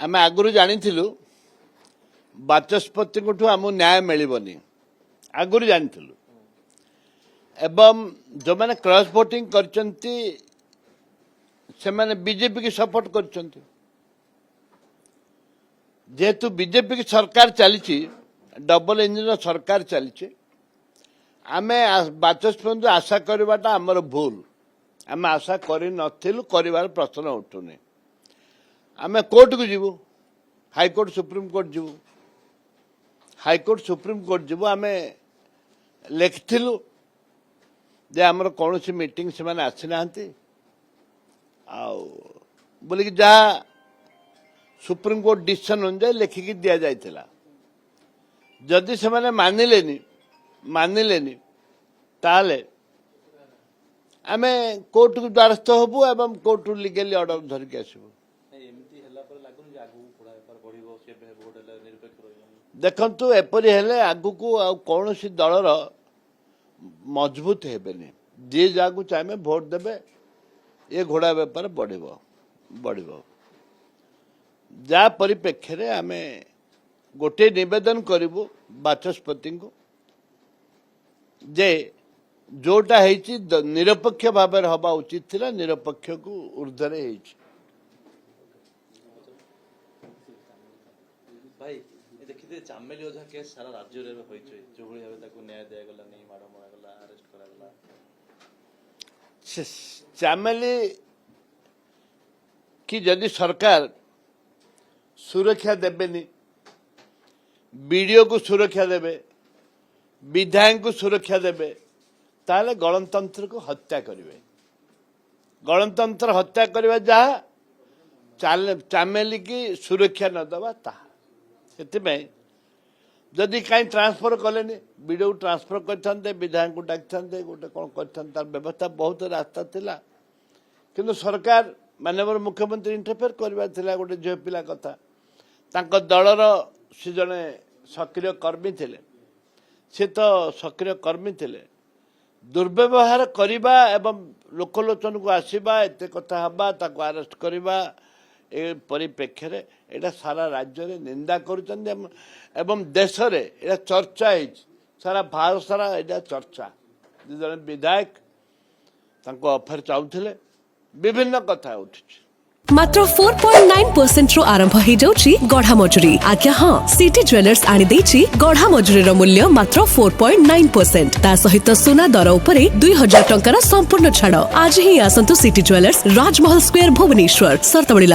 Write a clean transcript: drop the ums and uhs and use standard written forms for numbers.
आम आगु जानी बाचस्पति आम न्याय मिलनी आगु जानी एवं जो मैंने क्रॉस वोटिंग करचंती से मैंने बीजेपी की सपोर्ट करचंती जेहेतु बीजेपी की सरकार चली डबल इंजिन सरकार चली आमे बाचस्पति आशा करवाटा आमर भूल आम आशा कर प्रश्न उठुनी आम कोर्ट को जीवु हाईकोर्ट सुप्रीम कोर्ट जीवु हाईकोर्ट सुप्रीम कोर्ट जीवु आम लिखिलु जे आमर कौन सी मीटिंग से मैंने आसी ना बोलिकी जहाँ सुप्रीम कोर्ट डिसीजन अनुसार लिखिकी दि जाइथिला जदि से मैंने मानिलेनी ताले आम कोर्ट को द्वारस्थ हबु एवं कोर्ट लीगली ऑर्डर धरिक आसबु देखंतु एपरी हेले आगु को कौन सी दलर मजबूत हेबेनी जी जहाँ चाहे भोट देबे ये घोड़ा बेपार बढ़ जा परिप्रेक्षी रे आमे गोटे निवेदन करिबु बाचस्पति को जे जोटा हेची निरपेक्ष भाव हवा उचित थिला निरपेक्ष को ऊर्ध्वरे हेची भाई देखिते चामेली ओझा केस सारा राज्य रे होइछ जो भली भाबे ताको न्याय दिया गला नहीं मार मरा गला अरेस्ट करा गला चामेली कि जदि सरकार सुरक्षा देबेनी बीडीओ को सुरक्षा देबे विधायक को सुरक्षा देबे ताले गणतंत्र को हत्या करिवे गणतंत्र हत्या करिवे जहाँ चामेली की सुरक्षा न दबा ताहा से जदि कहीं ट्रांसफर कले बीडीओ ट्रांसफर करते विधायक को डाकते गोटे कौन कर व्यवस्था बहुत रास्ता थिला किंतु सरकार माननीय मुख्यमंत्री इंटरफेयर करवा गोटे झील पिला कथा तांको दलर से जड़े सक्रिय कर्मी थे सी तो सक्रिय कर्मी थे दुर्व्यवहार करवा एवं लोकलोचन को आसवा एत कथा हवा ताको अरेस्ट करवा ए परिप्रेक्षी रे एटा सारा राज्य रे निंदा करुचंदी एवं देश रे एटा चर्चा है सारा भारत सारा एटा चर्चा जड़े विधायक तांको ऑफर चाहूले विभिन्न कथा उठी मात्र 4.9% रु आरंभ हो जाउछि गढ़ा मजूरी आज्ञा हाँ सिटी ज्वेलर्स आनी देछि गढ़ा मजूरी रो मूल्य मात्र 4.9% ता सहित सोना दर उपरे 2000 टंकार संपूर्ण छाड़ आज ही आसंतु सिटी ज्वेलर्स राजमहल स्क्वायर भुवनेश्वर सर्तबड़ी